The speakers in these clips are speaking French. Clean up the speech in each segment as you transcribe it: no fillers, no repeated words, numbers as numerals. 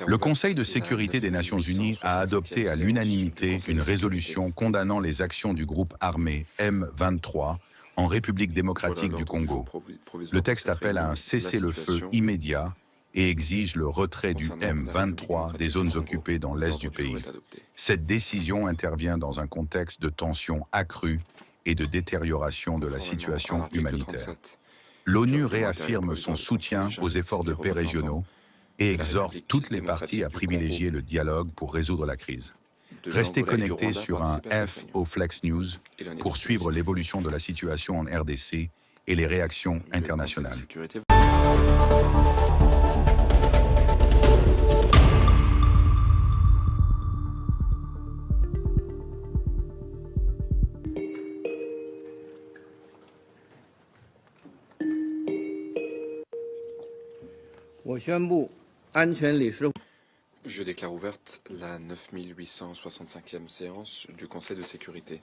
Le Conseil de sécurité des Nations Unies a adopté à l'unanimité une résolution condamnant les actions du groupe armé M23 en République démocratique du Congo. Le texte appelle à un cessez-le-feu immédiat et exige le retrait du M23 des zones occupées dans l'est du pays. Cette décision intervient dans un contexte de tensions accrues et de détérioration de la situation humanitaire. L'ONU réaffirme son soutien aux efforts de paix régionaux et exhorte toutes les parties à privilégier le dialogue pour résoudre la crise. Restez connectés sur un F au Flex News pour suivre l'évolution de la situation en RDC et les réactions internationales. Je déclare ouverte la 9865e séance du Conseil de sécurité.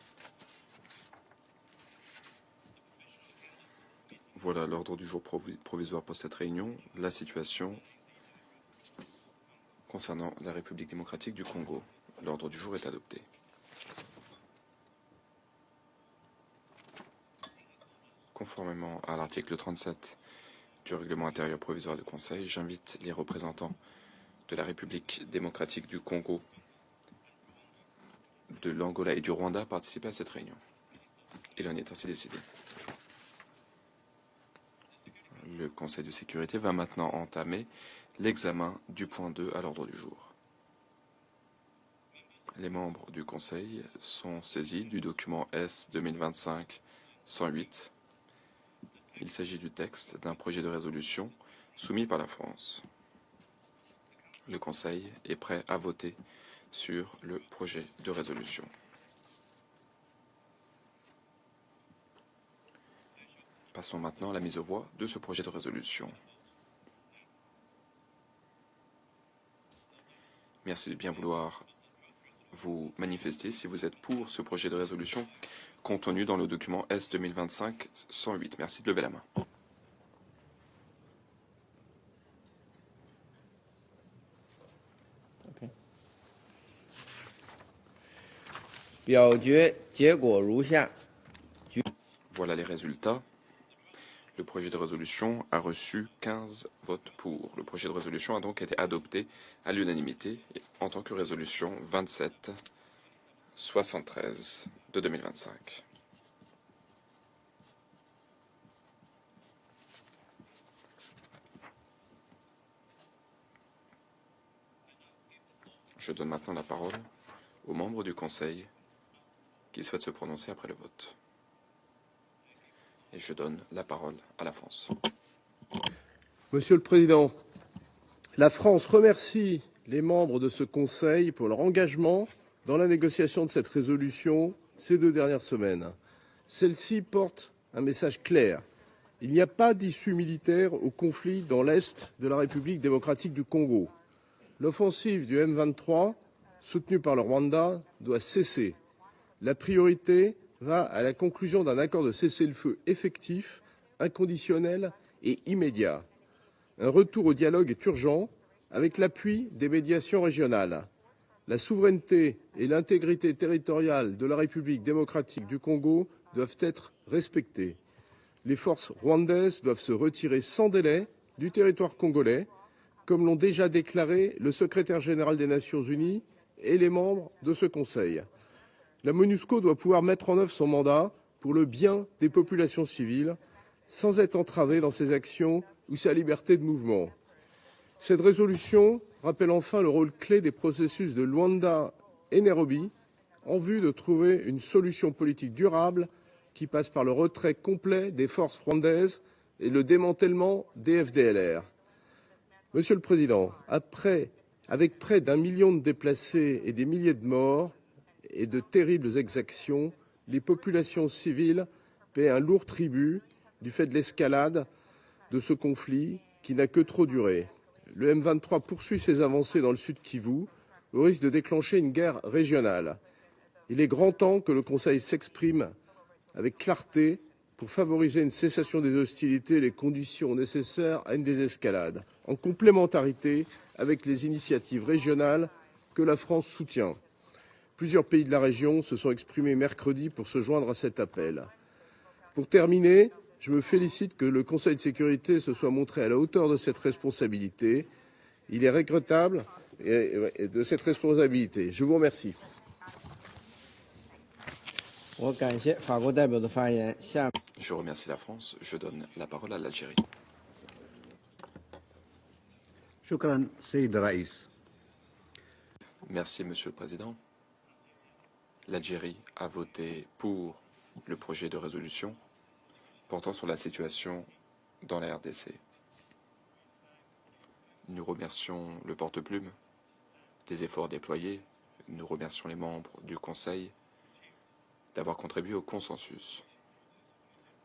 Voilà l'ordre du jour provisoire pour cette réunion. La situation concernant la République démocratique du Congo. L'ordre du jour est adopté. Conformément à l'article 37 du règlement intérieur provisoire du Conseil, j'invite les représentants de la République démocratique du Congo, de l'Angola et du Rwanda à participer à cette réunion. Il en est ainsi décidé. Le Conseil de sécurité va maintenant entamer l'examen du point 2 à l'ordre du jour. Les membres du Conseil sont saisis du document S 2025-108. Il s'agit du texte d'un projet de résolution soumis par la France. Le Conseil est prêt à voter sur le projet de résolution. Passons maintenant à la mise aux voix de ce projet de résolution. Merci de bien vouloir vous manifester si vous êtes pour ce projet de résolution contenu dans le document S 2025-108. Merci de lever la main. Voilà les résultats. Le projet de résolution a reçu 15 votes pour. Le projet de résolution a donc été adopté à l'unanimité en tant que résolution 27-73 de 2025. Je donne maintenant la parole aux membres du Conseil qui souhaitent se prononcer après le vote. Et je donne la parole à la France. Monsieur le Président, la France remercie les membres de ce Conseil pour leur engagement dans la négociation de cette résolution ces 2 dernières semaines. Celle-ci porte un message clair. Il n'y a pas d'issue militaire au conflit dans l'Est de la République démocratique du Congo. L'offensive du M23, soutenue par le Rwanda, doit cesser. La priorité va à la conclusion d'un accord de cessez-le-feu effectif, inconditionnel et immédiat. Un retour au dialogue est urgent avec l'appui des médiations régionales. La souveraineté et l'intégrité territoriale de la République démocratique du Congo doivent être respectées. Les forces rwandaises doivent se retirer sans délai du territoire congolais, comme l'ont déjà déclaré le secrétaire général des Nations Unies et les membres de ce Conseil. La MONUSCO doit pouvoir mettre en œuvre son mandat pour le bien des populations civiles, sans être entravée dans ses actions ou sa liberté de mouvement. Cette résolution rappelle enfin le rôle clé des processus de Luanda et Nairobi en vue de trouver une solution politique durable qui passe par le retrait complet des forces rwandaises et le démantèlement des FDLR. Monsieur le Président, avec près d'1 million de déplacés et des milliers de morts, et de terribles exactions, les populations civiles paient un lourd tribut du fait de l'escalade de ce conflit qui n'a que trop duré. Le M23 poursuit ses avancées dans le sud Kivu au risque de déclencher une guerre régionale. Il est grand temps que le Conseil s'exprime avec clarté pour favoriser une cessation des hostilités et les conditions nécessaires à une désescalade, en complémentarité avec les initiatives régionales que la France soutient. Plusieurs pays de la région se sont exprimés mercredi pour se joindre à cet appel. Pour terminer, je me félicite que le Conseil de sécurité se soit montré à la hauteur de cette responsabilité. Il est regrettable de cette responsabilité. Je vous remercie. Je remercie la France. Je donne la parole à l'Algérie. Merci, Monsieur le Président. L'Algérie a voté pour le projet de résolution portant sur la situation dans la RDC. Nous remercions le porte-plume des efforts déployés. Nous remercions les membres du Conseil d'avoir contribué au consensus.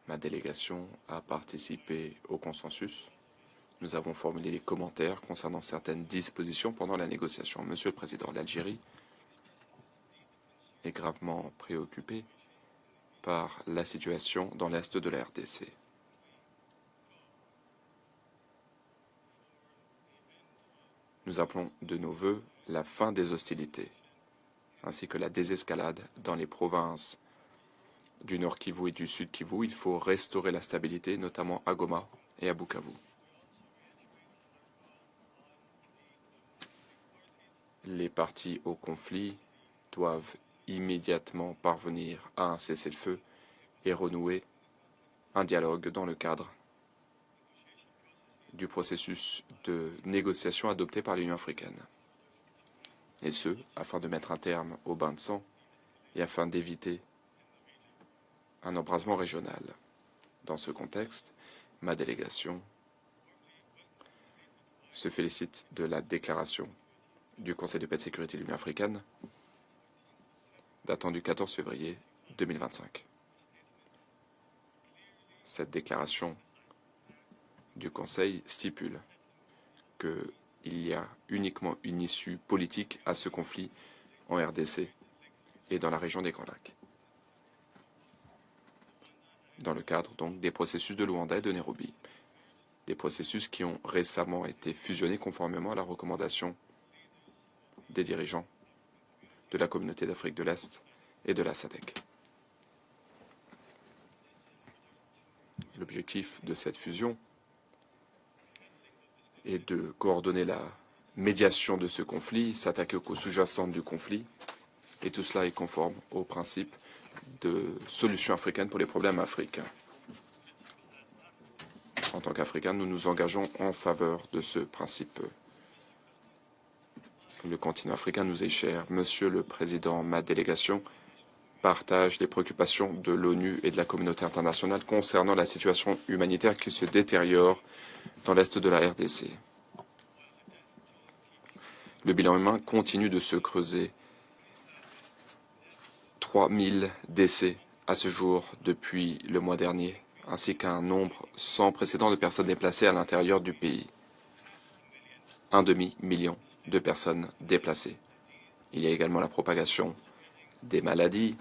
Ma délégation a participé au consensus. Nous avons formulé des commentaires concernant certaines dispositions pendant la négociation. Monsieur le Président, l'Algérie est gravement préoccupée par la situation dans l'est de la RDC. Nous appelons de nos vœux la fin des hostilités, ainsi que la désescalade dans les provinces du Nord Kivu et du Sud Kivu. Il faut restaurer la stabilité, notamment à Goma et à Bukavu. Les parties au conflit doivent immédiatement parvenir à un cessez-le-feu et renouer un dialogue dans le cadre du processus de négociation adopté par l'Union africaine. Et ce, afin de mettre un terme au bain de sang et afin d'éviter un embrasement régional. Dans ce contexte, ma délégation se félicite de la déclaration du Conseil de paix et de sécurité de l'Union africaine datant du 14 février 2025. Cette déclaration du Conseil stipule qu'il y a uniquement une issue politique à ce conflit en RDC et dans la région des Grands Lacs, dans le cadre donc des processus de Luanda et de Nairobi, des processus qui ont récemment été fusionnés conformément à la recommandation des dirigeants de la communauté d'Afrique de l'Est et de la SADC. L'objectif de cette fusion est de coordonner la médiation de ce conflit, s'attaquer aux causes sous-jacentes du conflit, et tout cela est conforme au principe de solution africaine pour les problèmes africains. En tant qu'Africains, nous nous engageons en faveur de ce principe. Le continent africain nous est cher. Monsieur le Président, ma délégation partage les préoccupations de l'ONU et de la communauté internationale concernant la situation humanitaire qui se détériore dans l'est de la RDC. Le bilan humain continue de se creuser. 3000 décès à ce jour depuis le mois dernier, ainsi qu'un nombre sans précédent de personnes déplacées à l'intérieur du pays. 1,5 million de personnes déplacées. Il y a également la propagation des maladies,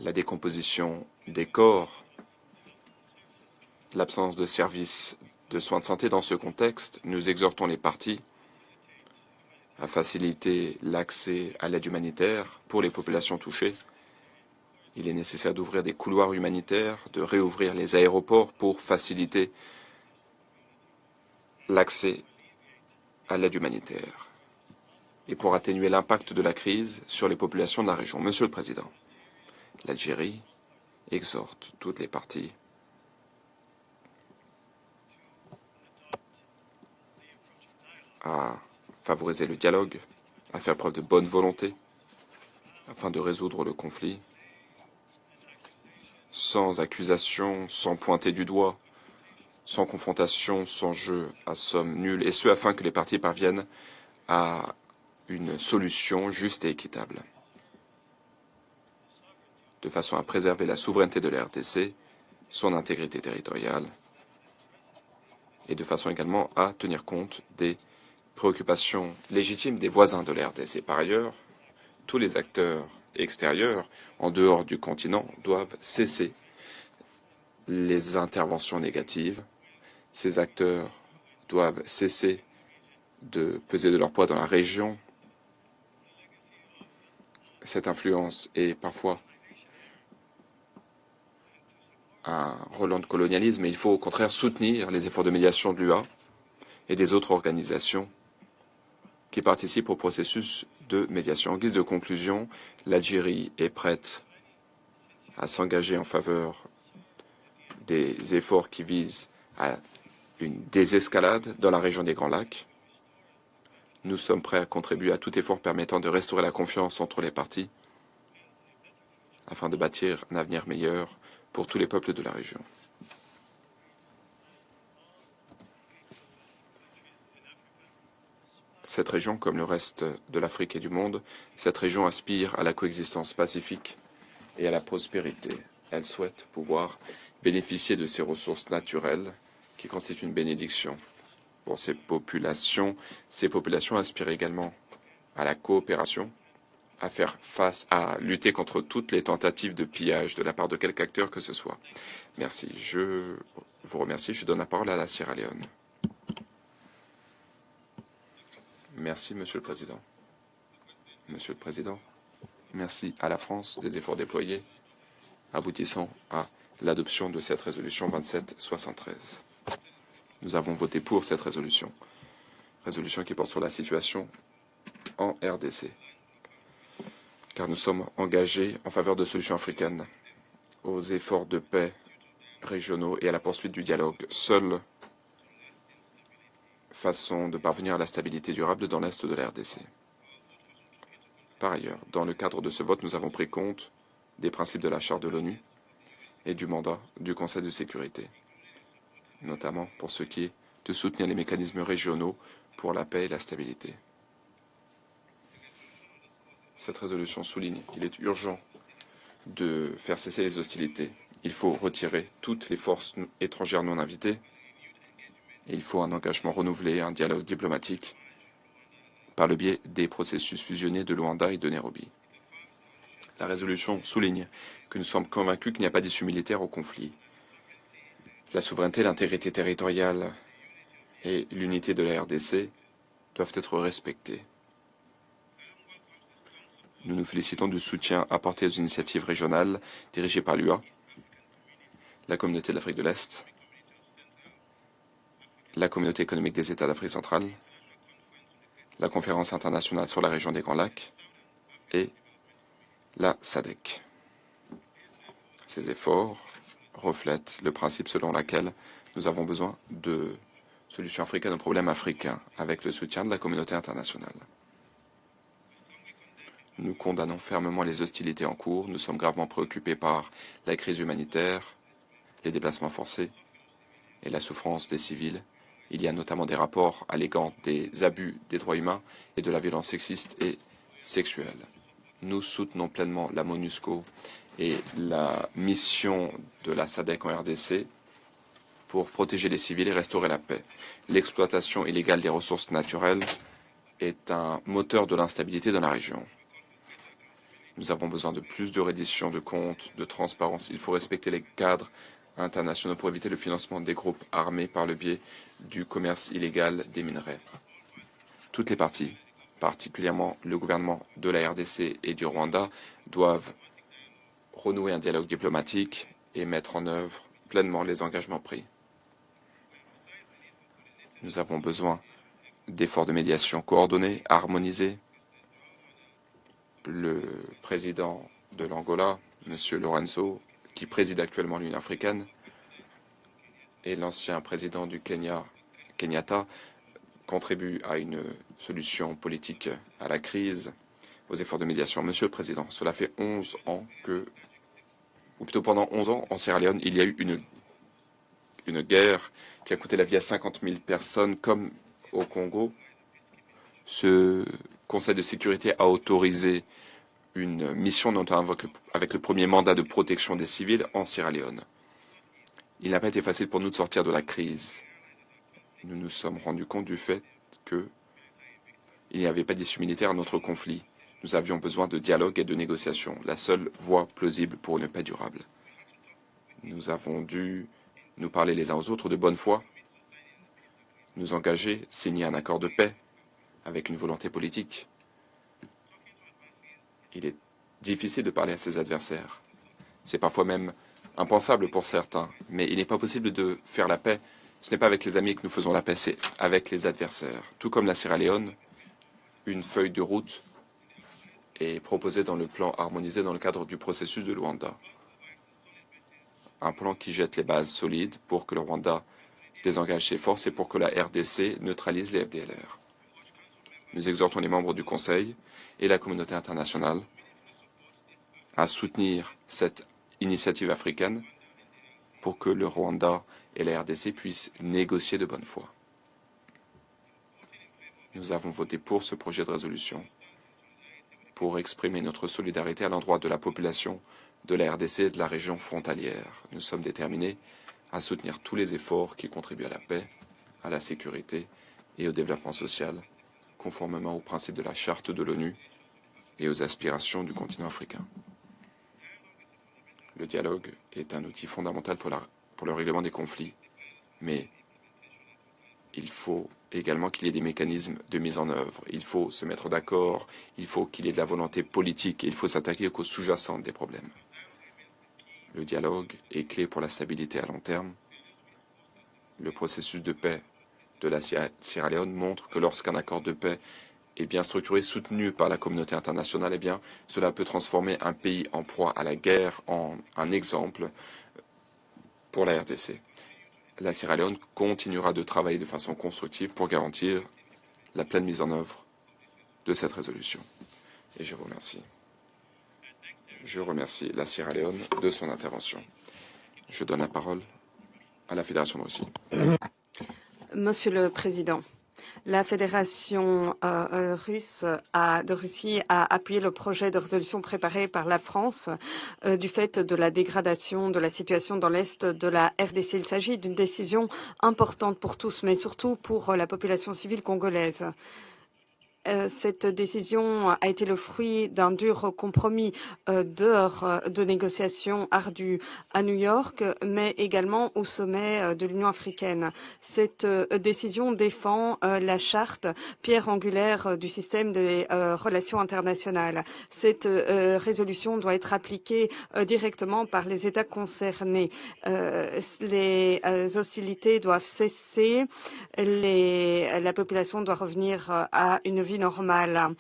la décomposition des corps, l'absence de services de soins de santé. Dans ce contexte, nous exhortons les parties à faciliter l'accès à l'aide humanitaire pour les populations touchées. Il est nécessaire d'ouvrir des couloirs humanitaires, de réouvrir les aéroports pour faciliter l'accès à l'aide humanitaire et pour atténuer l'impact de la crise sur les populations de la région. Monsieur le Président, l'Algérie exhorte toutes les parties à favoriser le dialogue, à faire preuve de bonne volonté afin de résoudre le conflit sans accusation, sans pointer du doigt, sans confrontation, sans jeu à somme nulle, et ce afin que les parties parviennent à une solution juste et équitable, de façon à préserver la souveraineté de la RDC, son intégrité territoriale, et de façon également à tenir compte des préoccupations légitimes des voisins de la RDC. Par ailleurs, tous les acteurs extérieures, en dehors du continent, doivent cesser les interventions négatives. Ces acteurs doivent cesser de peser de leur poids dans la région. Cette influence est parfois un relent de colonialisme, et il faut au contraire soutenir les efforts de médiation de l'UA et des autres organisations qui participent au processus de médiation. En guise de conclusion, l'Algérie est prête à s'engager en faveur des efforts qui visent à une désescalade dans la région des Grands Lacs. Nous sommes prêts à contribuer à tout effort permettant de restaurer la confiance entre les parties afin de bâtir un avenir meilleur pour tous les peuples de la région. Cette région, comme le reste de l'Afrique et du monde, cette région aspire à la coexistence pacifique et à la prospérité. Elle souhaite pouvoir bénéficier de ces ressources naturelles qui constituent une bénédiction pour ces populations. Ces populations aspirent également à la coopération, à faire face, à lutter contre toutes les tentatives de pillage de la part de quelque acteur que ce soit. Merci. Je vous remercie. Je donne la parole à la Sierra Leone. Merci, Monsieur le Président. Monsieur le Président, merci à la France des efforts déployés, aboutissant à l'adoption de cette résolution 2773. Nous avons voté pour cette résolution qui porte sur la situation en RDC, car nous sommes engagés en faveur de solutions africaines, aux efforts de paix régionaux et à la poursuite du dialogue. Seule façon de parvenir à la stabilité durable dans l'Est de la RDC. Par ailleurs, dans le cadre de ce vote, nous avons pris compte des principes de la Charte de l'ONU et du mandat du Conseil de sécurité, notamment pour ce qui est de soutenir les mécanismes régionaux pour la paix et la stabilité. Cette résolution souligne qu'il est urgent de faire cesser les hostilités. Il faut retirer toutes les forces étrangères non invitées. Et il faut un engagement renouvelé, un dialogue diplomatique par le biais des processus fusionnés de Luanda et de Nairobi. La résolution souligne que nous sommes convaincus qu'il n'y a pas d'issue militaire au conflit. La souveraineté, l'intégrité territoriale et l'unité de la RDC doivent être respectées. Nous nous félicitons du soutien apporté aux initiatives régionales dirigées par l'UA, la Communauté de l'Afrique de l'Est, la Communauté économique des États d'Afrique centrale, la Conférence internationale sur la région des Grands Lacs et la SADC. Ces efforts reflètent le principe selon lequel nous avons besoin de solutions africaines aux problèmes africains avec le soutien de la communauté internationale. Nous condamnons fermement les hostilités en cours. Nous sommes gravement préoccupés par la crise humanitaire, les déplacements forcés et la souffrance des civils. Il y a notamment des rapports à l'égard des abus des droits humains et de la violence sexiste et sexuelle. Nous soutenons pleinement la MONUSCO et la mission de la SADC en RDC pour protéger les civils et restaurer la paix. L'exploitation illégale des ressources naturelles est un moteur de l'instabilité dans la région. Nous avons besoin de plus de reddition de comptes, de transparence. Il faut respecter les cadres internationaux pour éviter le financement des groupes armés par le biais du commerce illégal des minerais. Toutes les parties, particulièrement le gouvernement de la RDC et du Rwanda, doivent renouer un dialogue diplomatique et mettre en œuvre pleinement les engagements pris. Nous avons besoin d'efforts de médiation coordonnés, harmonisés. Le président de l'Angola, M. Lorenzo, qui préside actuellement l'Union africaine, et l'ancien président du Kenya, Kenyatta, contribuent à une solution politique à la crise, aux efforts de médiation. Monsieur le Président, cela fait 11 ans que, ou plutôt pendant 11 ans, en Sierra Leone, il y a eu une guerre qui a coûté la vie à 50 000 personnes, comme au Congo. Ce Conseil de sécurité a autorisé une mission, notamment avec le premier mandat de protection des civils en Sierra Leone. Il n'a pas été facile pour nous de sortir de la crise. Nous nous sommes rendus compte du fait qu'il n'y avait pas d'issue militaire à notre conflit. Nous avions besoin de dialogue et de négociation, la seule voie plausible pour une paix durable. Nous avons dû nous parler les uns aux autres de bonne foi, nous engager, signer un accord de paix avec une volonté politique. Il est difficile de parler à ses adversaires. C'est parfois même impensable pour certains, mais il n'est pas possible de faire la paix. Ce n'est pas avec les amis que nous faisons la paix, c'est avec les adversaires. Tout comme la Sierra Leone, une feuille de route est proposée dans le plan harmonisé dans le cadre du processus de Luanda. Un plan qui jette les bases solides pour que le Rwanda désengage ses forces et pour que la RDC neutralise les FDLR. Nous exhortons les membres du Conseil et la communauté internationale à soutenir cette initiative africaine pour que le Rwanda et la RDC puissent négocier de bonne foi. Nous avons voté pour ce projet de résolution pour exprimer notre solidarité à l'endroit de la population de la RDC et de la région frontalière. Nous sommes déterminés à soutenir tous les efforts qui contribuent à la paix, à la sécurité et au développement social, conformément aux principes de la Charte de l'ONU et aux aspirations du continent africain. Le dialogue est un outil fondamental pour le règlement des conflits, mais il faut également qu'il y ait des mécanismes de mise en œuvre. Il faut se mettre d'accord, il faut qu'il y ait de la volonté politique et il faut s'attaquer aux causes sous-jacentes des problèmes. Le dialogue est clé pour la stabilité à long terme. Le processus de paix de la Sierra Leone montre que lorsqu'un accord de paix est bien structuré, soutenu par la communauté internationale, eh bien, cela peut transformer un pays en proie à la guerre en un exemple pour la RDC. La Sierra Leone continuera de travailler de façon constructive pour garantir la pleine mise en œuvre de cette résolution. Et je vous remercie. Je remercie la Sierra Leone de son intervention. Je donne la parole à la Fédération de Russie. Monsieur le Président, la Fédération russe de Russie a appuyé le projet de résolution préparé par la France du fait de la dégradation de la situation dans l'Est de la RDC. Il s'agit d'une décision importante pour tous, mais surtout pour la population civile congolaise. Cette décision a été le fruit d'un dur compromis d'heures de négociations ardues à New York, mais également au sommet de l'Union africaine. Cette décision défend la charte, pierre angulaire du système des relations internationales. Cette résolution doit être appliquée directement par les États concernés. Les hostilités doivent cesser, la population doit revenir à une vie normale.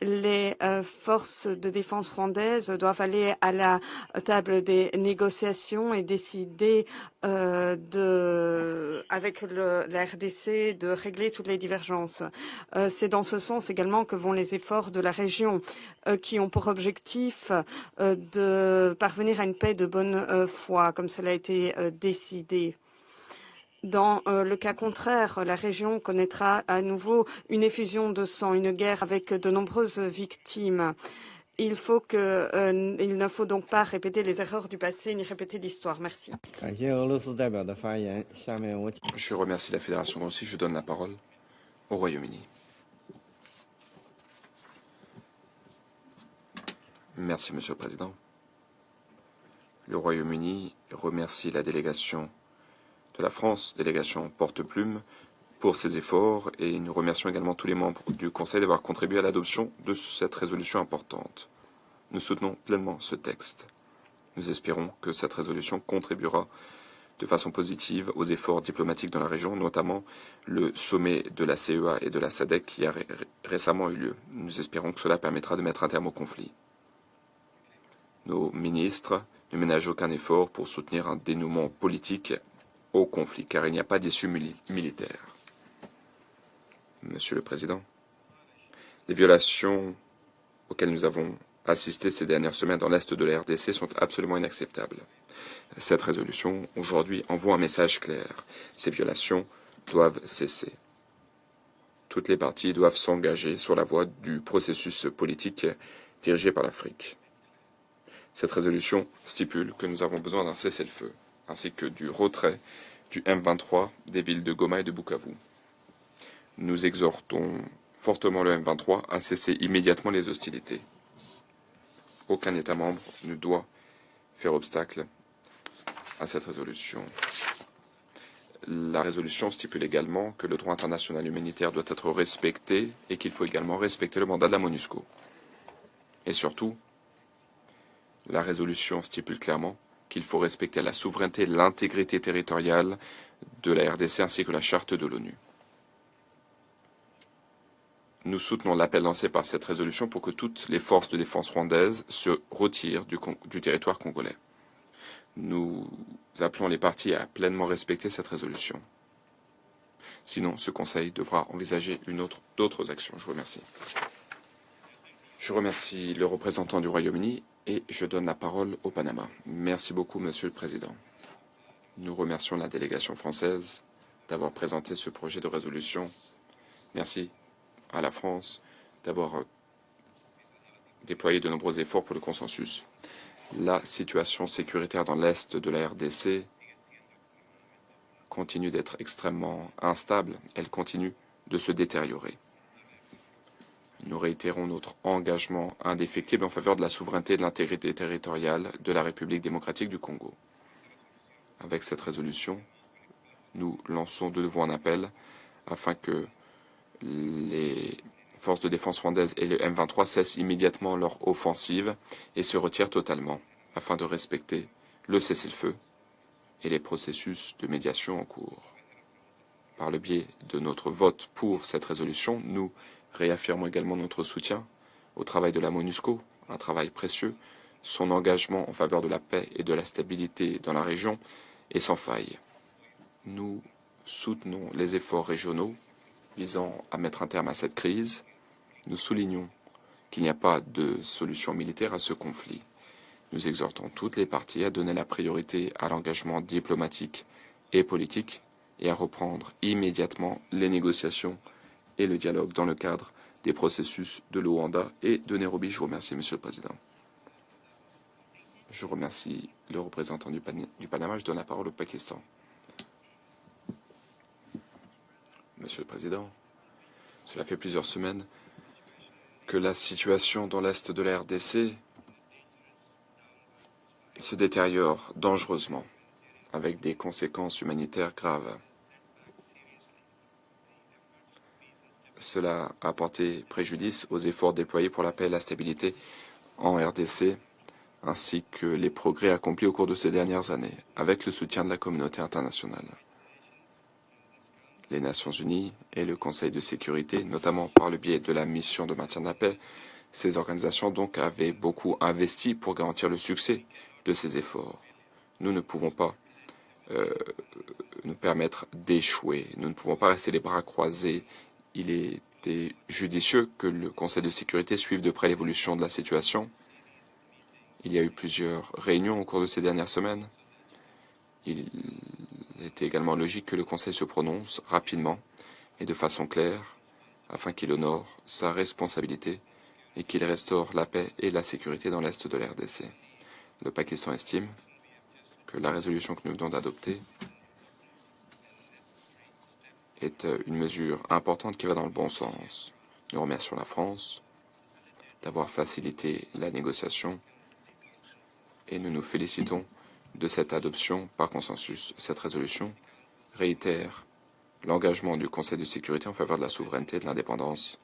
Les forces de défense rwandaises doivent aller à la table des négociations et décider avec la RDC de régler toutes les divergences. C'est dans ce sens également que vont les efforts de la région qui ont pour objectif de parvenir à une paix de bonne foi, comme cela a été décidé. Dans le cas contraire, la région connaîtra à nouveau une effusion de sang, une guerre avec de nombreuses victimes. Il ne faut donc pas répéter les erreurs du passé ni répéter l'histoire. Merci. Je remercie la Fédération de Russie. Je donne la parole au Royaume-Uni. Merci, Monsieur le Président. Le Royaume-Uni remercie la délégation de la France, délégation porte-plume, pour ses efforts et nous remercions également tous les membres du Conseil d'avoir contribué à l'adoption de cette résolution importante. Nous soutenons pleinement ce texte. Nous espérons que cette résolution contribuera de façon positive aux efforts diplomatiques dans la région, notamment le sommet de la CEA et de la SADC qui a récemment eu lieu. Nous espérons que cela permettra de mettre un terme au conflit. Nos ministres ne ménagent aucun effort pour soutenir un dénouement politique au conflit, car il n'y a pas d'issue militaire. Monsieur le Président, les violations auxquelles nous avons assisté ces dernières semaines dans l'Est de la RDC sont absolument inacceptables. Cette résolution, aujourd'hui, envoie un message clair. Ces violations doivent cesser. Toutes les parties doivent s'engager sur la voie du processus politique dirigé par l'Afrique. Cette résolution stipule que nous avons besoin d'un cessez-le-feu, ainsi que du retrait du M23 des villes de Goma et de Bukavu. Nous exhortons fortement le M23 à cesser immédiatement les hostilités. Aucun État membre ne doit faire obstacle à cette résolution. La résolution stipule également que le droit international humanitaire doit être respecté et qu'il faut également respecter le mandat de la MONUSCO. Et surtout, la résolution stipule clairement qu'il faut respecter la souveraineté et l'intégrité territoriale de la RDC ainsi que la charte de l'ONU. Nous soutenons l'appel lancé par cette résolution pour que toutes les forces de défense rwandaises se retirent du territoire congolais. Nous appelons les parties à pleinement respecter cette résolution. Sinon, ce Conseil devra envisager d'autres actions. Je vous remercie. Je remercie le représentant du Royaume-Uni et je donne la parole au Panama. Merci beaucoup, Monsieur le Président. Nous remercions la délégation française d'avoir présenté ce projet de résolution. Merci à la France d'avoir déployé de nombreux efforts pour le consensus. La situation sécuritaire dans l'est de la RDC continue d'être extrêmement instable. Elle continue de se détériorer. Nous réitérons notre engagement indéfectible en faveur de la souveraineté et de l'intégrité territoriale de la République démocratique du Congo. Avec cette résolution, nous lançons de nouveau un appel afin que les forces de défense rwandaises et le M23 cessent immédiatement leur offensive et se retirent totalement afin de respecter le cessez-le-feu et les processus de médiation en cours. Par le biais de notre vote pour cette résolution, nous réaffirmons également notre soutien au travail de la MONUSCO, un travail précieux. Son engagement en faveur de la paix et de la stabilité dans la région est sans faille. Nous soutenons les efforts régionaux visant à mettre un terme à cette crise. Nous soulignons qu'il n'y a pas de solution militaire à ce conflit. Nous exhortons toutes les parties à donner la priorité à l'engagement diplomatique et politique et à reprendre immédiatement les négociations et le dialogue dans le cadre des processus de Luanda et de Nairobi. Je vous remercie, Monsieur le Président. Je remercie le représentant du Panama. Je donne la parole au Pakistan. Monsieur le Président, cela fait plusieurs semaines que la situation dans l'est de la RDC se détériore dangereusement, avec des conséquences humanitaires graves. Cela a porté préjudice aux efforts déployés pour la paix et la stabilité en RDC, ainsi que les progrès accomplis au cours de ces dernières années, avec le soutien de la communauté internationale. Les Nations Unies et le Conseil de sécurité, notamment par le biais de la mission de maintien de la paix, ces organisations donc avaient beaucoup investi pour garantir le succès de ces efforts. Nous ne pouvons pas nous permettre d'échouer. Nous ne pouvons pas rester les bras croisés. Il était judicieux que le Conseil de sécurité suive de près l'évolution de la situation. Il y a eu plusieurs réunions au cours de ces dernières semaines. Il était également logique que le Conseil se prononce rapidement et de façon claire afin qu'il honore sa responsabilité et qu'il restaure la paix et la sécurité dans l'est de la RDC. Le Pakistan estime que la résolution que nous venons d'adopter est une mesure importante qui va dans le bon sens. Nous remercions la France d'avoir facilité la négociation et nous nous félicitons de cette adoption par consensus. Cette résolution réitère l'engagement du Conseil de sécurité en faveur de la souveraineté, de l'indépendance,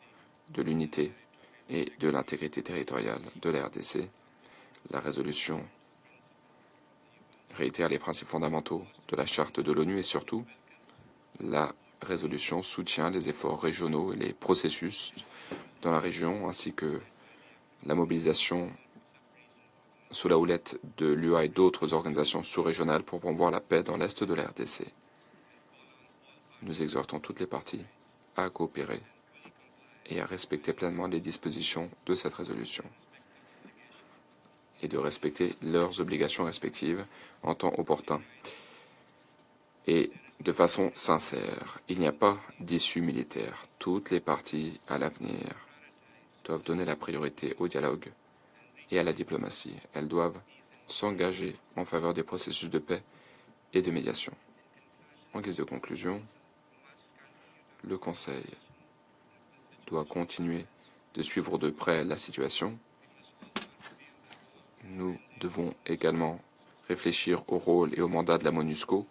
de l'unité et de l'intégrité territoriale de la RDC. La résolution réitère les principes fondamentaux de la charte de l'ONU et surtout, la résolution soutient les efforts régionaux et les processus dans la région ainsi que la mobilisation sous la houlette de l'UA et d'autres organisations sous-régionales pour promouvoir la paix dans l'est de la RDC. Nous exhortons toutes les parties à coopérer et à respecter pleinement les dispositions de cette résolution et de respecter leurs obligations respectives en temps opportun et de façon sincère. Il n'y a pas d'issue militaire. Toutes les parties, à l'avenir, doivent donner la priorité au dialogue et à la diplomatie. Elles doivent s'engager en faveur des processus de paix et de médiation. En guise de conclusion, le Conseil doit continuer de suivre de près la situation. Nous devons également réfléchir au rôle et au mandat de la MONUSCO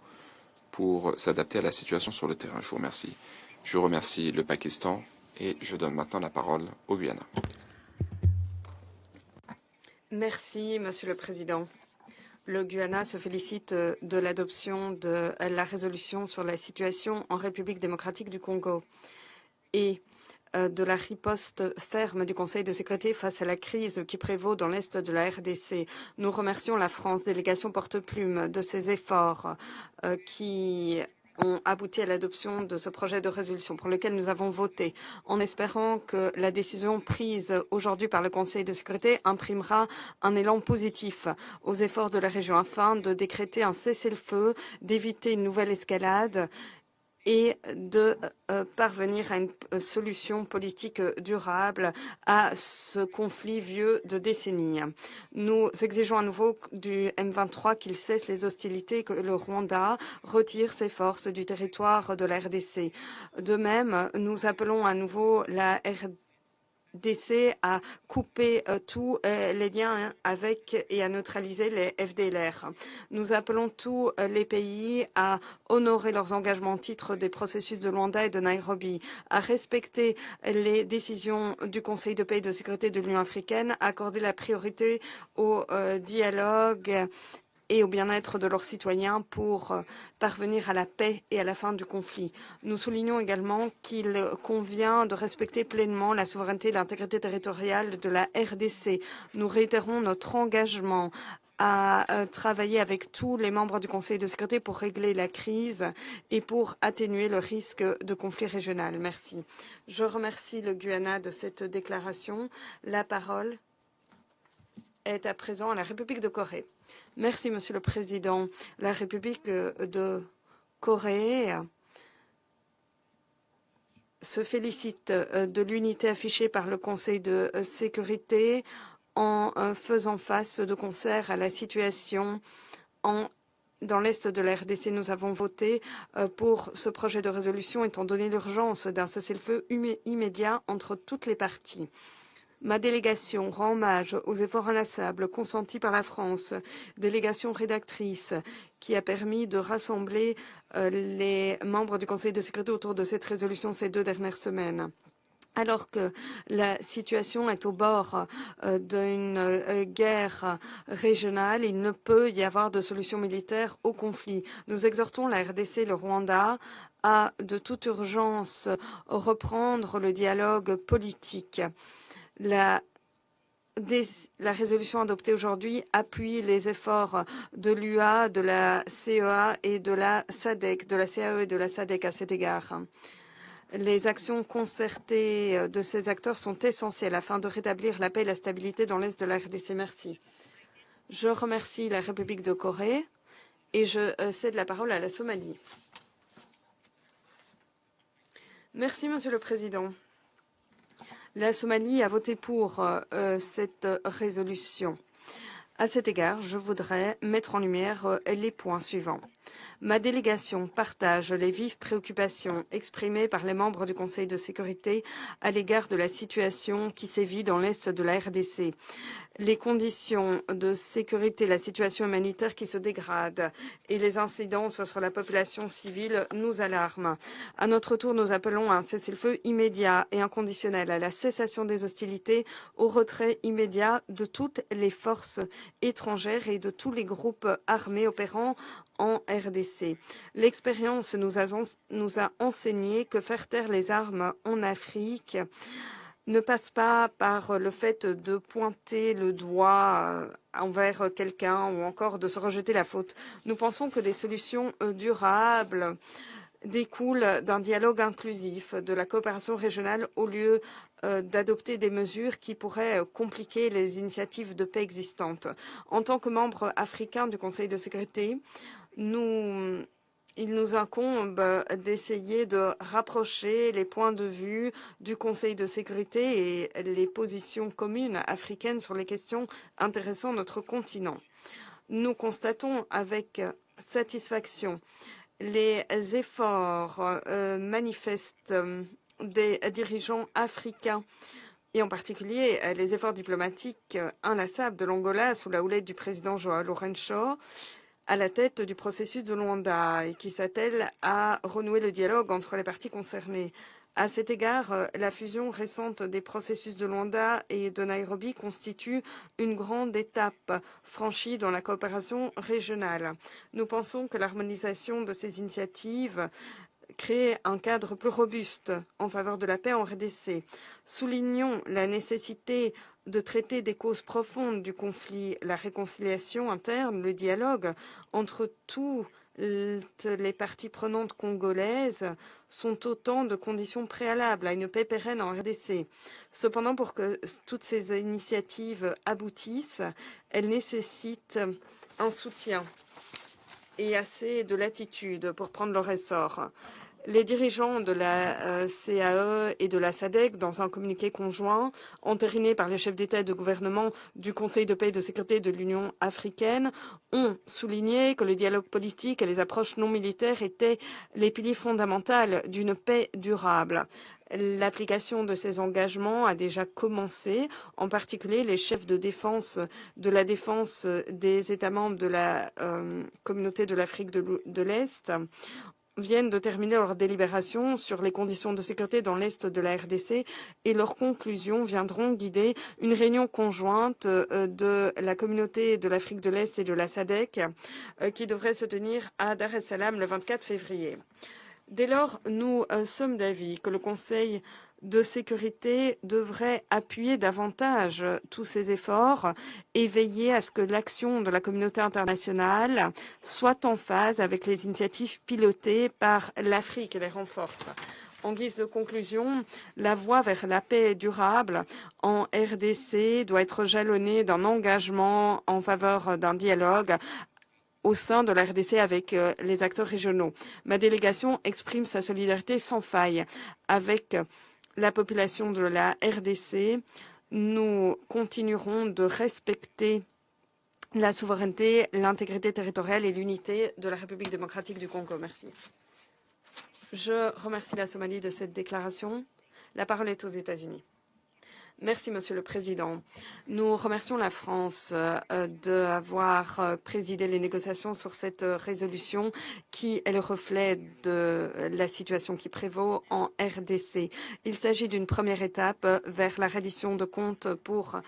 pour s'adapter à la situation sur le terrain. Je vous remercie. Je remercie le Pakistan et je donne maintenant la parole au Guyana. Merci, Monsieur le Président. Le Guyana se félicite de l'adoption de la résolution sur la situation en République démocratique du Congo et de la riposte ferme du Conseil de sécurité face à la crise qui prévaut dans l'Est de la RDC. Nous remercions la France, délégation porte-plume, de ses efforts qui ont abouti à l'adoption de ce projet de résolution pour lequel nous avons voté, en espérant que la décision prise aujourd'hui par le Conseil de sécurité imprimera un élan positif aux efforts de la région afin de décréter un cessez-le-feu, d'éviter une nouvelle escalade et de parvenir à une solution politique durable à ce conflit vieux de décennies. Nous exigeons à nouveau du M23 qu'il cesse les hostilités et que le Rwanda retire ses forces du territoire de la RDC. De même, nous appelons à nouveau la RDC à couper tous les liens avec et à neutraliser les FDLR. Nous appelons tous les pays à honorer leurs engagements au titre des processus de Luanda et de Nairobi, à respecter les décisions du Conseil de paix et de sécurité de l'Union africaine, à accorder la priorité au dialogue et au bien-être de leurs citoyens pour parvenir à la paix et à la fin du conflit. Nous soulignons également qu'il convient de respecter pleinement la souveraineté et l'intégrité territoriale de la RDC. Nous réitérons notre engagement à travailler avec tous les membres du Conseil de sécurité pour régler la crise et pour atténuer le risque de conflit régional. Merci. Je remercie le Guyana de cette déclaration. La parole est à présent à la République de Corée. Merci, Monsieur le Président. La République de Corée se félicite de l'unité affichée par le Conseil de sécurité en faisant face de concert à la situation dans l'Est de la RDC. Nous avons voté pour ce projet de résolution étant donné l'urgence d'un cessez-le-feu immédiat entre toutes les parties. Ma délégation rend hommage aux efforts inlassables consentis par la France, délégation rédactrice qui a permis de rassembler les membres du Conseil de sécurité autour de cette résolution ces 2 dernières semaines. Alors que la situation est au bord d'une guerre régionale, il ne peut y avoir de solution militaire au conflit. Nous exhortons la RDC et le Rwanda à, de toute urgence, reprendre le dialogue politique. La résolution adoptée aujourd'hui appuie les efforts de l'UA, de la CEA et de la SADC, de la CAE et de la SADC à cet égard. Les actions concertées de ces acteurs sont essentielles afin de rétablir la paix et la stabilité dans l'Est de la RDC. Merci. Je remercie la République de Corée et je cède la parole à la Somalie. Merci, Monsieur le Président. La Somalie a voté pour cette résolution. À cet égard, je voudrais mettre en lumière les points suivants. Ma délégation partage les vives préoccupations exprimées par les membres du Conseil de sécurité à l'égard de la situation qui sévit dans l'Est de la RDC. Les conditions de sécurité, la situation humanitaire qui se dégrade et les incidences sur la population civile nous alarment. À notre tour, nous appelons à un cessez-le-feu immédiat et inconditionnel, à la cessation des hostilités, au retrait immédiat de toutes les forces étrangères et de tous les groupes armés opérant en RDC. L'expérience nous a enseigné que faire taire les armes en Afrique ne passe pas par le fait de pointer le doigt envers quelqu'un ou encore de se rejeter la faute. Nous pensons que des solutions durables découlent d'un dialogue inclusif, de la coopération régionale au lieu d'adopter des mesures qui pourraient compliquer les initiatives de paix existantes. En tant que membre africain du Conseil de sécurité, il nous incombe d'essayer de rapprocher les points de vue du Conseil de sécurité et les positions communes africaines sur les questions intéressant notre continent. Nous constatons avec satisfaction les efforts manifestes des dirigeants africains, et en particulier les efforts diplomatiques inlassables de l'Angola sous la houlette du président João Lourenço à la tête du processus de Luanda et qui s'attelle à renouer le dialogue entre les parties concernées. À cet égard, la fusion récente des processus de Luanda et de Nairobi constitue une grande étape franchie dans la coopération régionale. Nous pensons que l'harmonisation de ces initiatives crée un cadre plus robuste en faveur de la paix en RDC. Soulignons la nécessité de traiter des causes profondes du conflit, la réconciliation interne, le dialogue entre toutes les parties prenantes congolaises sont autant de conditions préalables à une paix pérenne en RDC. Cependant, pour que toutes ces initiatives aboutissent, elles nécessitent un soutien et assez de latitude pour prendre leur essor. Les dirigeants de la CAE et de la SADC, dans un communiqué conjoint entériné par les chefs d'État et de gouvernement du Conseil de paix et de sécurité de l'Union africaine, ont souligné que le dialogue politique et les approches non militaires étaient les piliers fondamentaux d'une paix durable. L'application de ces engagements a déjà commencé, en particulier les chefs de la défense des États membres de la communauté de l'Afrique de l'Est viennent de terminer leur délibération sur les conditions de sécurité dans l'Est de la RDC et leurs conclusions viendront guider une réunion conjointe de la communauté de l'Afrique de l'Est et de la SADC qui devrait se tenir à Dar es Salaam le 24 février. Dès lors, nous sommes d'avis que le Conseil de sécurité devrait appuyer davantage tous ces efforts et veiller à ce que l'action de la communauté internationale soit en phase avec les initiatives pilotées par l'Afrique et les renforce. En guise de conclusion, la voie vers la paix durable en RDC doit être jalonnée d'un engagement en faveur d'un dialogue au sein de la RDC avec les acteurs régionaux. Ma délégation exprime sa solidarité sans faille avec la population de la RDC. Nous continuerons de respecter la souveraineté, l'intégrité territoriale et l'unité de la République démocratique du Congo. Merci. Je remercie la Somalie de cette déclaration. La parole est aux États-Unis. Merci, Monsieur le Président. Nous remercions la France d'avoir présidé les négociations sur cette résolution qui est le reflet de la situation qui prévaut en RDC. Il s'agit d'une première étape vers la reddition de comptes pour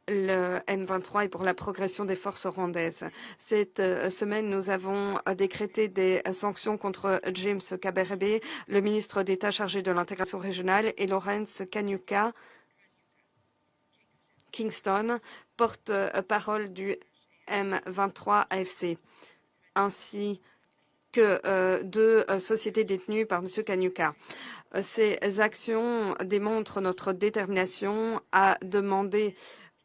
le M23 et pour la progression des forces rwandaises. Cette semaine, nous avons décrété des sanctions contre James Kabarebe, le ministre d'État chargé de l'intégration régionale, et Lawrence Kanyuka Kingston, porte-parole du M23 AFC, ainsi que deux sociétés détenues par M. Kanyuka. Ces actions démontrent notre détermination à demander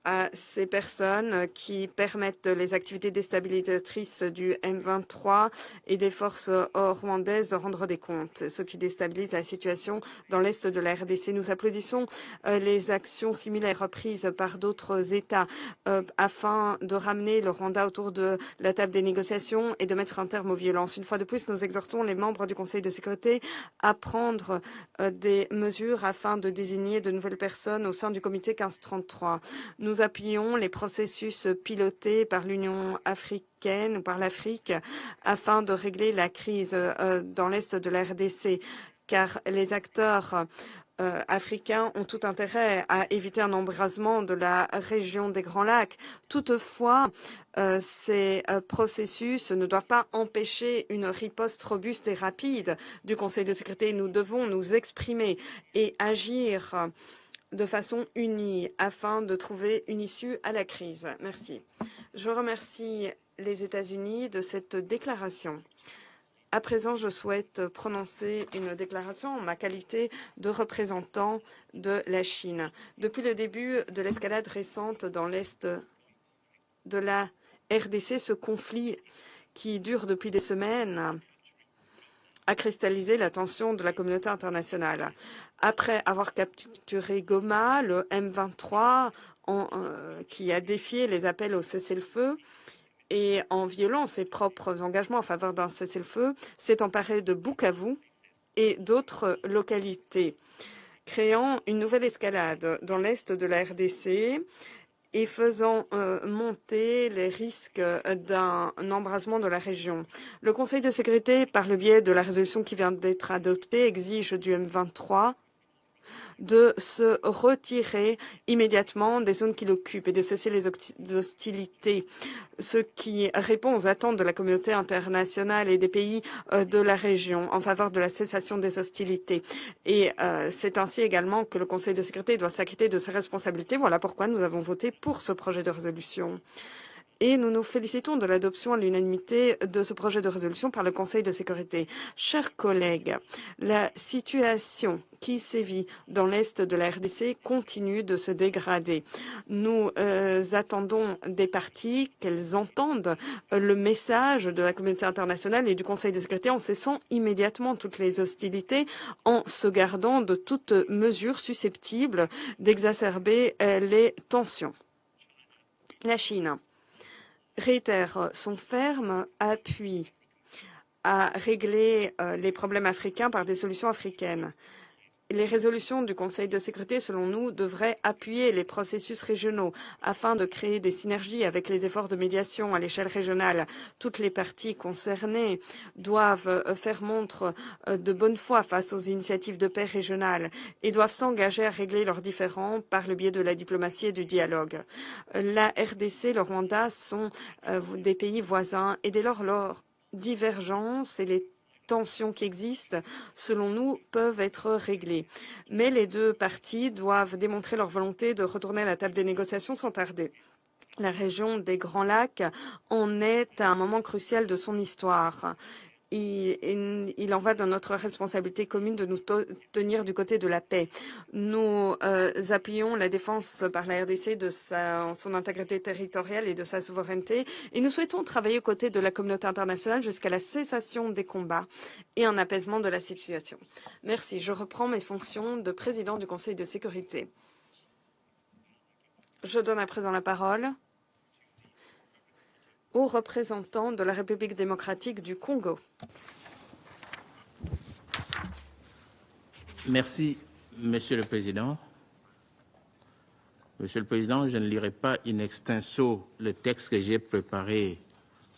à ces personnes qui permettent les activités déstabilisatrices du M23 et des forces rwandaises de rendre des comptes, ce qui déstabilise la situation dans l'est de la RDC. Nous applaudissons les actions similaires prises par d'autres États afin de ramener le Rwanda autour de la table des négociations et de mettre un terme aux violences. Une fois de plus, nous exhortons les membres du Conseil de sécurité à prendre des mesures afin de désigner de nouvelles personnes au sein du comité 1533. Nous appuyons les processus pilotés par l'Union africaine ou par l'Afrique afin de régler la crise dans l'est de la RDC, car les acteurs africains ont tout intérêt à éviter un embrasement de la région des Grands Lacs. Toutefois, ces processus ne doivent pas empêcher une riposte robuste et rapide du Conseil de sécurité. Nous devons nous exprimer et agir de façon unie afin de trouver une issue à la crise. Merci. Je remercie les États-Unis de cette déclaration. À présent, je souhaite prononcer une déclaration en ma qualité de représentant de la Chine. Depuis le début de l'escalade récente dans l'est de la RDC, ce conflit qui dure depuis des semaines a cristallisé l'attention de la communauté internationale. Après avoir capturé Goma, le M23, qui a défié les appels au cessez-le-feu et en violant ses propres engagements en faveur d'un cessez-le-feu, s'est emparé de Bukavu et d'autres localités. créant une nouvelle escalade dans l'est de la RDC et faisant monter les risques d'un embrasement de la région. Le Conseil de sécurité, par le biais de la résolution qui vient d'être adoptée, exige du M23 de se retirer immédiatement des zones qu'il occupe et de cesser les hostilités, ce qui répond aux attentes de la communauté internationale et des pays de la région en faveur de la cessation des hostilités. Et c'est ainsi également que le Conseil de sécurité doit s'acquitter de ses responsabilités. Voilà pourquoi nous avons voté pour ce projet de résolution. Et nous nous félicitons de l'adoption à l'unanimité de ce projet de résolution par le Conseil de sécurité. Chers collègues, la situation qui sévit dans l'est de la RDC continue de se dégrader. Nous attendons des parties qu'elles entendent le message de la communauté internationale et du Conseil de sécurité en cessant immédiatement toutes les hostilités, en se gardant de toute mesure susceptible d'exacerber les tensions. La Chine réitère son ferme appui à régler les problèmes africains par des solutions africaines. Les résolutions du Conseil de sécurité, selon nous, devraient appuyer les processus régionaux afin de créer des synergies avec les efforts de médiation à l'échelle régionale. Toutes les parties concernées doivent faire montre de bonne foi face aux initiatives de paix régionales et doivent s'engager à régler leurs différends par le biais de la diplomatie et du dialogue. La RDC, le Rwanda sont des pays voisins et dès lors leurs divergences et les tensions qui existent, selon nous, peuvent être réglées. Mais les deux parties doivent démontrer leur volonté de retourner à la table des négociations sans tarder. La région des Grands Lacs en est à un moment crucial de son histoire. Il en va de notre responsabilité commune de nous tenir du côté de la paix. Nous appuyons la défense par la RDC de son intégrité territoriale et de sa souveraineté et nous souhaitons travailler aux côtés de la communauté internationale jusqu'à la cessation des combats et un apaisement de la situation. Merci. Je reprends mes fonctions de président du Conseil de sécurité. Je donne à présent la parole aux représentants de la République démocratique du Congo. Merci, Monsieur le Président. Monsieur le Président, je ne lirai pas in extenso le texte que j'ai préparé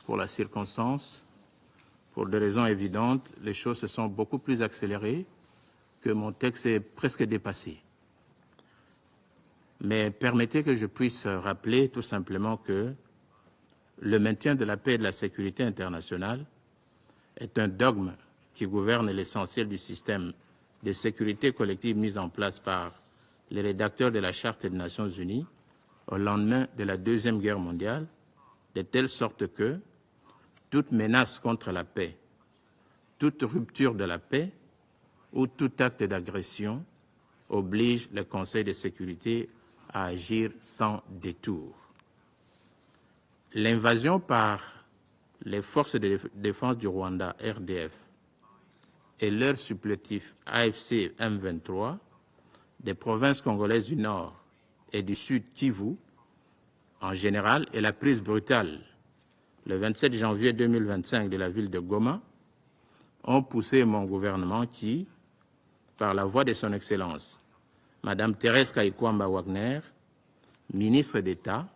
pour la circonstance. Pour des raisons évidentes, les choses se sont beaucoup plus accélérées, que mon texte est presque dépassé. Mais permettez que je puisse rappeler tout simplement que le maintien de la paix et de la sécurité internationale est un dogme qui gouverne l'essentiel du système de sécurité collective mis en place par les rédacteurs de la Charte des Nations Unies au lendemain de la Deuxième Guerre mondiale, de telle sorte que toute menace contre la paix, toute rupture de la paix ou tout acte d'agression oblige le Conseil de sécurité à agir sans détour. L'invasion par les forces de défense du Rwanda, RDF, et leur supplétif AFC M23 des provinces congolaises du Nord et du Sud Kivu, en général, et la prise brutale, le 27 janvier 2025 de la ville de Goma, ont poussé mon gouvernement qui, par la voix de son Excellence, Madame Thérèse Kayikwamba Wagner, ministre d'État,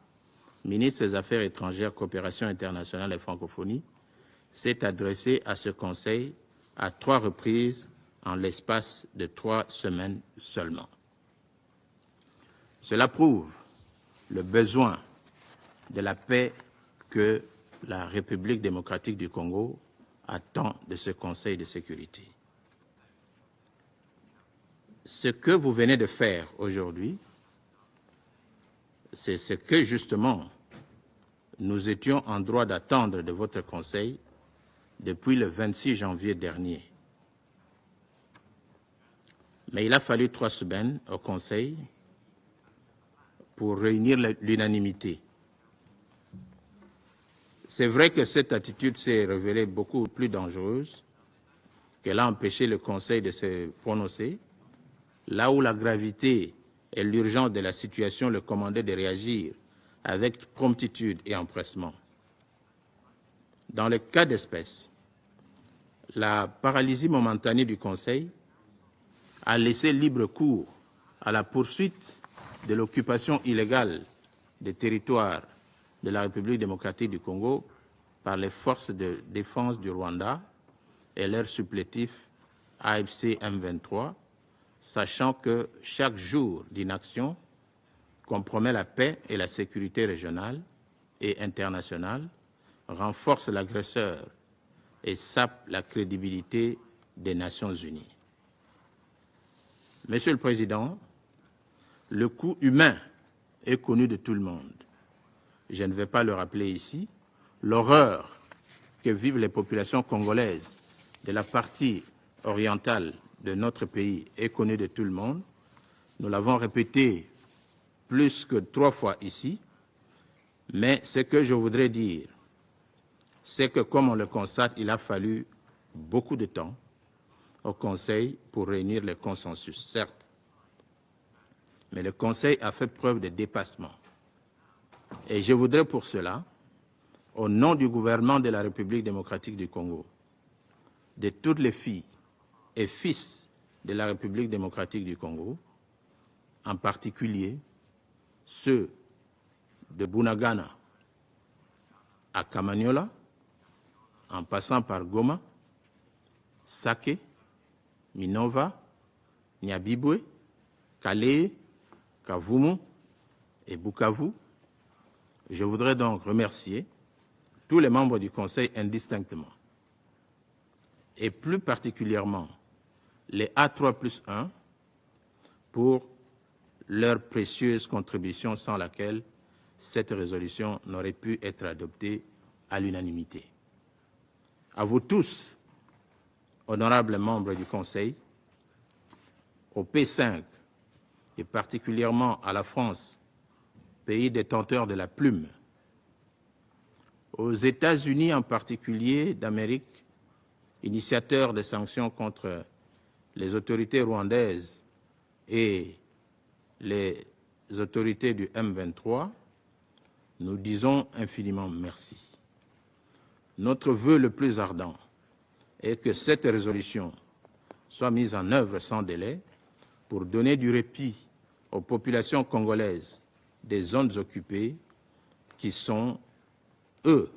ministre des Affaires étrangères, coopération internationale et francophonie, s'est adressé à ce Conseil à 3 reprises en l'espace de 3 semaines seulement. Cela prouve le besoin de la paix que la République démocratique du Congo attend de ce Conseil de sécurité. Ce que vous venez de faire aujourd'hui, c'est ce que, justement, nous étions en droit d'attendre de votre Conseil depuis le 26 janvier dernier. Mais il a fallu 3 semaines au Conseil pour réunir l'unanimité. C'est vrai que cette attitude s'est révélée beaucoup plus dangereuse, qu'elle a empêché le Conseil de se prononcer, là où la gravité et l'urgence de la situation le commandaient de réagir avec promptitude et empressement. Dans le cas d'espèce, la paralysie momentanée du Conseil a laissé libre cours à la poursuite de l'occupation illégale des territoires de la République démocratique du Congo par les forces de défense du Rwanda et leur supplétif AFC M23, sachant que chaque jour d'inaction compromet la paix et la sécurité régionale et internationale, renforce l'agresseur et sape la crédibilité des Nations unies. Monsieur le Président, le coût humain est connu de tout le monde. Je ne vais pas le rappeler ici. L'horreur que vivent les populations congolaises de la partie orientale de notre pays est connue de tout le monde. Nous l'avons répété plus que 3 fois ici. Mais ce que je voudrais dire, c'est que, comme on le constate, il a fallu beaucoup de temps au Conseil pour réunir le consensus, certes. Mais le Conseil a fait preuve de dépassement. Et je voudrais pour cela, au nom du gouvernement de la République démocratique du Congo, de toutes les filles et fils de la République démocratique du Congo, en particulier ceux de Bunagana à Kamanyola, en passant par Goma, Sake, Minova, Nyabibwe, Kale, Kavumu et Bukavu. Je voudrais donc remercier tous les membres du Conseil indistinctement, et plus particulièrement les A3+1 pour leur précieuse contribution sans laquelle cette résolution n'aurait pu être adoptée à l'unanimité. À vous tous, honorables membres du Conseil, au P5 et particulièrement à la France, pays détenteur de la plume, aux États-Unis en particulier d'Amérique, initiateurs des sanctions contre les autorités rwandaises et les autorités du M23, nous disons infiniment merci. Notre vœu le plus ardent est que cette résolution soit mise en œuvre sans délai pour donner du répit aux populations congolaises des zones occupées qui sont, eux,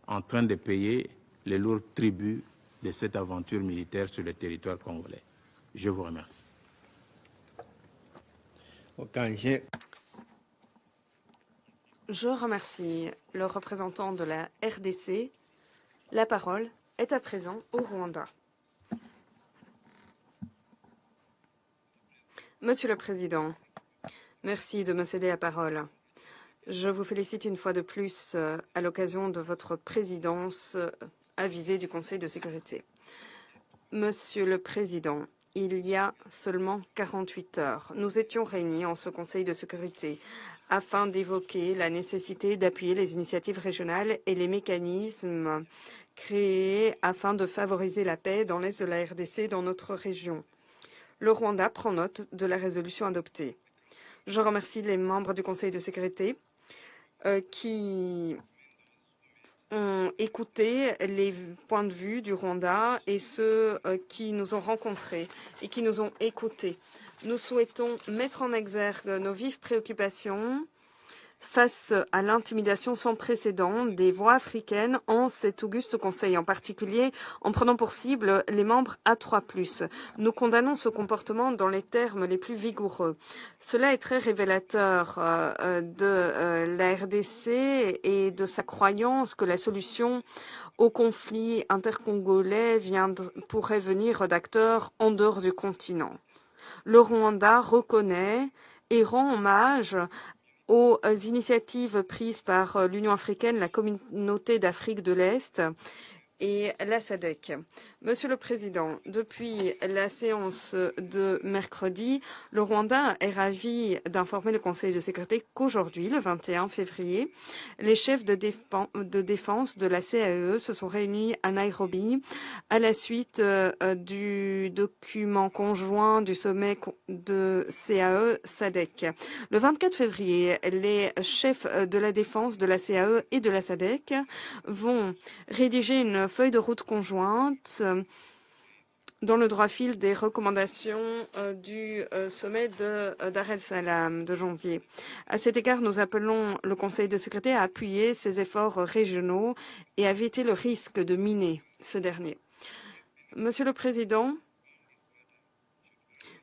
en train de payer les lourds tributs de cette aventure militaire sur le territoire congolais. Je vous remercie. Je remercie le représentant de la RDC. La parole est à présent au Rwanda. Monsieur le Président, merci de me céder la parole. Je vous félicite une fois de plus à l'occasion de votre présidence avisée du Conseil de sécurité. Monsieur le Président, il y a seulement 48 heures, nous étions réunis en ce Conseil de sécurité afin d'évoquer la nécessité d'appuyer les initiatives régionales et les mécanismes créés afin de favoriser la paix dans l'est de la RDC dans notre région. Le Rwanda prend note de la résolution adoptée. Je remercie les membres du Conseil de sécurité qui ont écouté les points de vue du Rwanda et ceux qui nous ont rencontrés et qui nous ont écoutés. Nous souhaitons mettre en exergue nos vives préoccupations face à l'intimidation sans précédent des voix africaines en cet auguste Conseil, en particulier en prenant pour cible les membres A3+. Nous condamnons ce comportement dans les termes les plus vigoureux. Cela est très révélateur de la RDC et de sa croyance que la solution au conflit intercongolais pourrait venir d'acteurs en dehors du continent. Le Rwanda reconnaît et rend hommage aux initiatives prises par l'Union africaine, la Communauté d'Afrique de l'Est et la SADC. Monsieur le Président, depuis la séance de mercredi, le Rwanda est ravi d'informer le Conseil de sécurité qu'aujourd'hui, le 21 février, les chefs de défense de la CAE se sont réunis à Nairobi à la suite du document conjoint du sommet de CAE-SADC. Le 24 février, les chefs de la défense de la CAE et de la SADC vont rédiger une feuille de route conjointe dans le droit fil des recommandations du sommet de Dar es-Salaam de janvier. À cet égard, nous appelons le Conseil de sécurité à appuyer ces efforts régionaux et à éviter le risque de miner ces derniers. Monsieur le Président,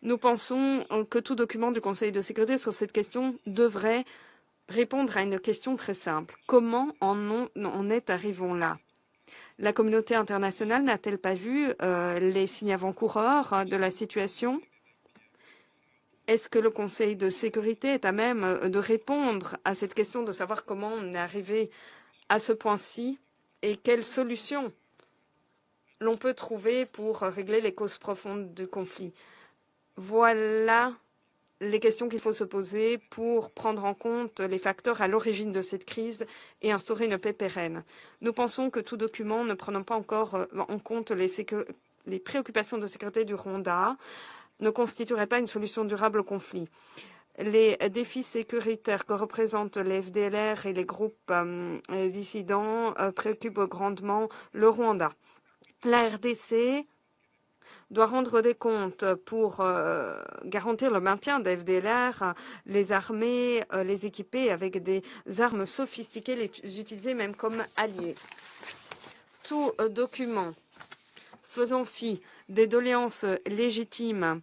nous pensons que tout document du Conseil de sécurité sur cette question devrait répondre à une question très simple. Comment en est arrivons là? La communauté internationale n'a-t-elle pas vu les signes avant-coureurs de la situation? Est-ce que le Conseil de sécurité est à même de répondre à cette question de savoir comment on est arrivé à ce point-ci et quelles solutions l'on peut trouver pour régler les causes profondes du conflit? Voilà les questions qu'il faut se poser pour prendre en compte les facteurs à l'origine de cette crise et instaurer une paix pérenne. Nous pensons que tout document ne prenant pas encore en compte les préoccupations de sécurité du Rwanda ne constituerait pas une solution durable au conflit. Les défis sécuritaires que représentent les FDLR et les groupes dissidents préoccupent grandement le Rwanda. La RDC doit rendre des comptes pour garantir le maintien des FDLR, les armées, les équiper avec des armes sophistiquées, les utiliser même comme alliés. Tout document faisant fi des doléances légitimes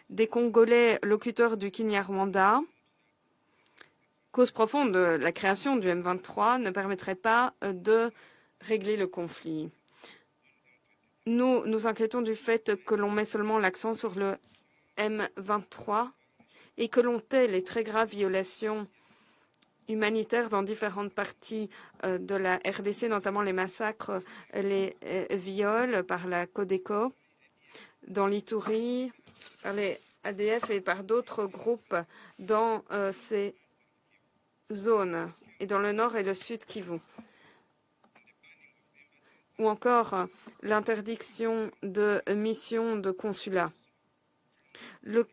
des Congolais locuteurs du Kinyarwanda, cause profonde de la création du M23, ne permettrait pas de régler le conflit. Nous nous inquiétons du fait que l'on met seulement l'accent sur le M23 et que l'on tait les très graves violations humanitaires dans différentes parties de la RDC, notamment les massacres, les viols par la Codeco, dans l'Ituri, par les ADF et par d'autres groupes dans ces zones et dans le nord et le sud Kivu. Ou encore l'interdiction de missions de consulat. Le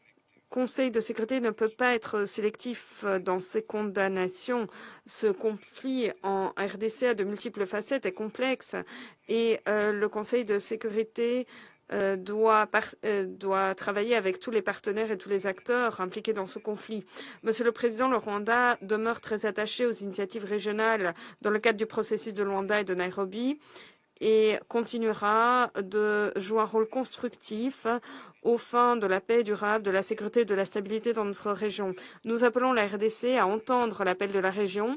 Conseil de sécurité ne peut pas être sélectif dans ses condamnations. Ce conflit en RDC a de multiples facettes et complexes et le Conseil de sécurité doit travailler avec tous les partenaires et tous les acteurs impliqués dans ce conflit. Monsieur le Président, le Rwanda demeure très attaché aux initiatives régionales dans le cadre du processus de Luanda et de Nairobi et continuera de jouer un rôle constructif aux fins de la paix durable, de la sécurité et de la stabilité dans notre région. Nous appelons la RDC à entendre l'appel de la région,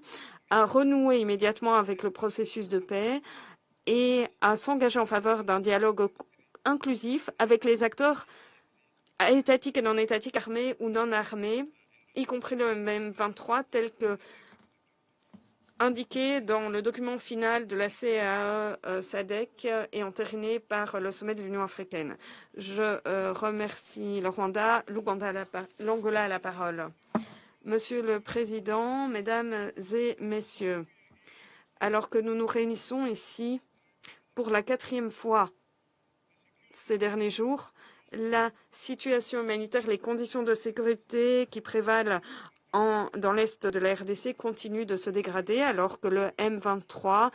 à renouer immédiatement avec le processus de paix et à s'engager en faveur d'un dialogue inclusif avec les acteurs étatiques et non étatiques, armés ou non armés, y compris le M23, tel que indiqué dans le document final de la CAE-SADC et entériné par le sommet de l'Union africaine. Je remercie le Rwanda, l'Angola à la parole. Monsieur le Président, Mesdames et Messieurs, alors que nous nous réunissons ici pour la 4e fois ces derniers jours, la situation humanitaire, les conditions de sécurité qui prévalent dans l'est de la RDC continue de se dégrader alors que le M23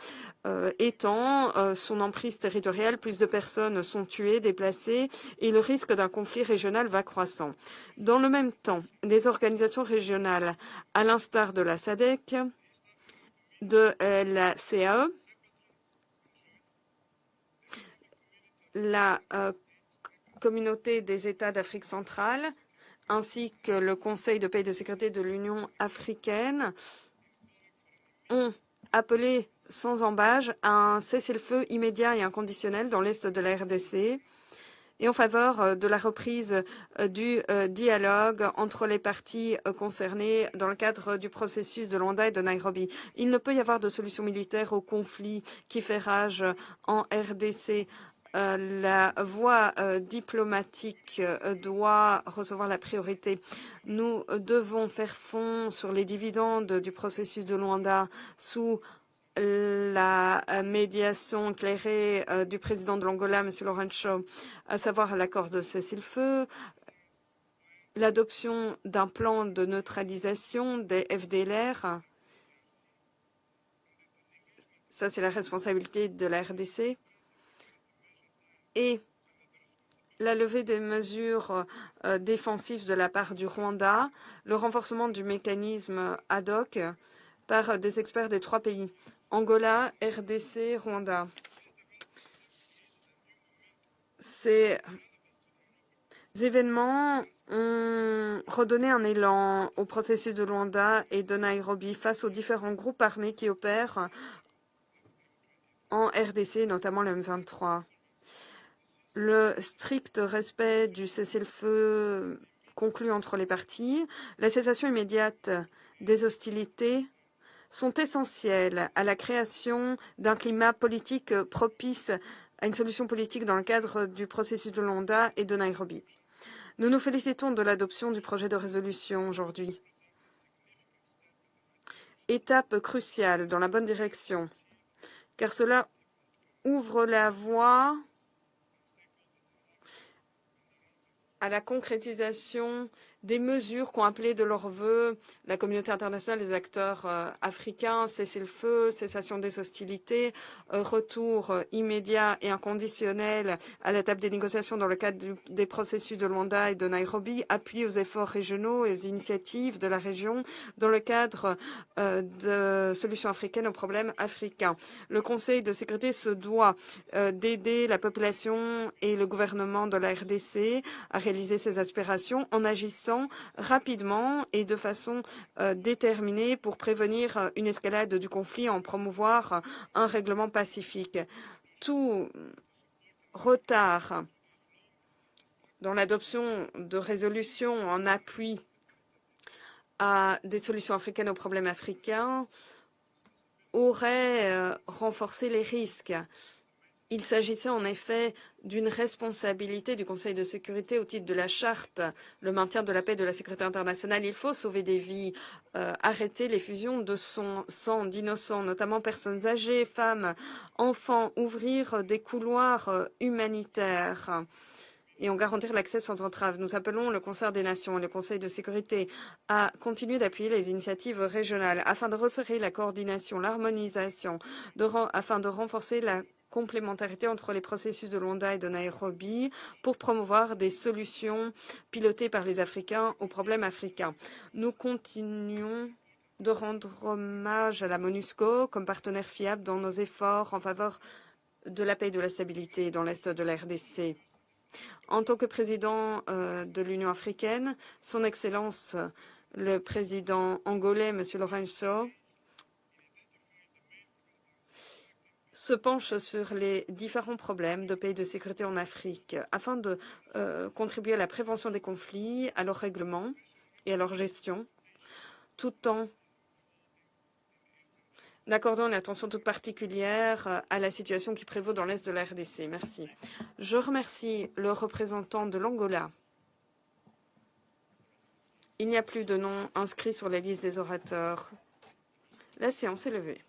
étend son emprise territoriale. Plus de personnes sont tuées, déplacées et le risque d'un conflit régional va croissant. Dans le même temps, les organisations régionales, à l'instar de la SADC, de la CAE, la communauté des États d'Afrique centrale, ainsi que le Conseil de paix et de sécurité de l'Union africaine, ont appelé sans ambages à un cessez-le-feu immédiat et inconditionnel dans l'est de la RDC et en faveur de la reprise du dialogue entre les parties concernées dans le cadre du processus de Luanda et de Nairobi. Il ne peut y avoir de solution militaire au conflit qui fait rage en RDC. La voie diplomatique doit recevoir la priorité. Nous devons faire fond sur les dividendes du processus de Luanda sous la médiation éclairée du président de l'Angola, M. Lourenço, à savoir l'accord de cessez-le-feu, l'adoption d'un plan de neutralisation des FDLR. Ça, c'est la responsabilité de la RDC. Et la levée des mesures défensives de la part du Rwanda, le renforcement du mécanisme ad hoc par des experts des 3 pays, Angola, RDC, Rwanda. Ces événements ont redonné un élan au processus de Luanda et de Nairobi face aux différents groupes armés qui opèrent en RDC, notamment le M23. Le strict respect du cessez-le-feu conclu entre les parties, la cessation immédiate des hostilités sont essentielles à la création d'un climat politique propice à une solution politique dans le cadre du processus de Luanda et de Nairobi. Nous nous félicitons de l'adoption du projet de résolution aujourd'hui. Étape cruciale dans la bonne direction, car cela ouvre la voie à la concrétisation des mesures qu'ont appelées de leur vœu la communauté internationale, les acteurs africains, cessez-le-feu, cessation des hostilités, retour immédiat et inconditionnel à la table des négociations dans le cadre des processus de Luanda et de Nairobi, appui aux efforts régionaux et aux initiatives de la région dans le cadre de solutions africaines aux problèmes africains. Le Conseil de sécurité se doit d'aider la population et le gouvernement de la RDC à réaliser ses aspirations en agissant rapidement et de façon déterminée pour prévenir une escalade du conflit et en promouvoir un règlement pacifique. Tout retard dans l'adoption de résolutions en appui à des solutions africaines aux problèmes africains aurait renforcé les risques. Il s'agissait en effet d'une responsabilité du Conseil de sécurité au titre de la charte, le maintien de la paix et de la sécurité internationale. Il faut sauver des vies, arrêter l'effusion de sang d'innocents, notamment personnes âgées, femmes, enfants, ouvrir des couloirs humanitaires et en garantir l'accès sans entrave. Nous appelons le Concert des Nations et le Conseil de sécurité à continuer d'appuyer les initiatives régionales afin de resserrer la coordination, l'harmonisation, afin de renforcer la complémentarité entre les processus de Luanda et de Nairobi pour promouvoir des solutions pilotées par les Africains aux problèmes africains. Nous continuons de rendre hommage à la MONUSCO comme partenaire fiable dans nos efforts en faveur de la paix et de la stabilité dans l'Est de la RDC. En tant que président de l'Union africaine, son Excellence le président angolais, M. Lourenço, se penche sur les différents problèmes de paix et de sécurité en Afrique afin de contribuer à la prévention des conflits, à leur règlement et à leur gestion, tout en accordant une attention toute particulière à la situation qui prévaut dans l'Est de la RDC. Merci. Je remercie le représentant de l'Angola. Il n'y a plus de noms inscrits sur la liste des orateurs. La séance est levée.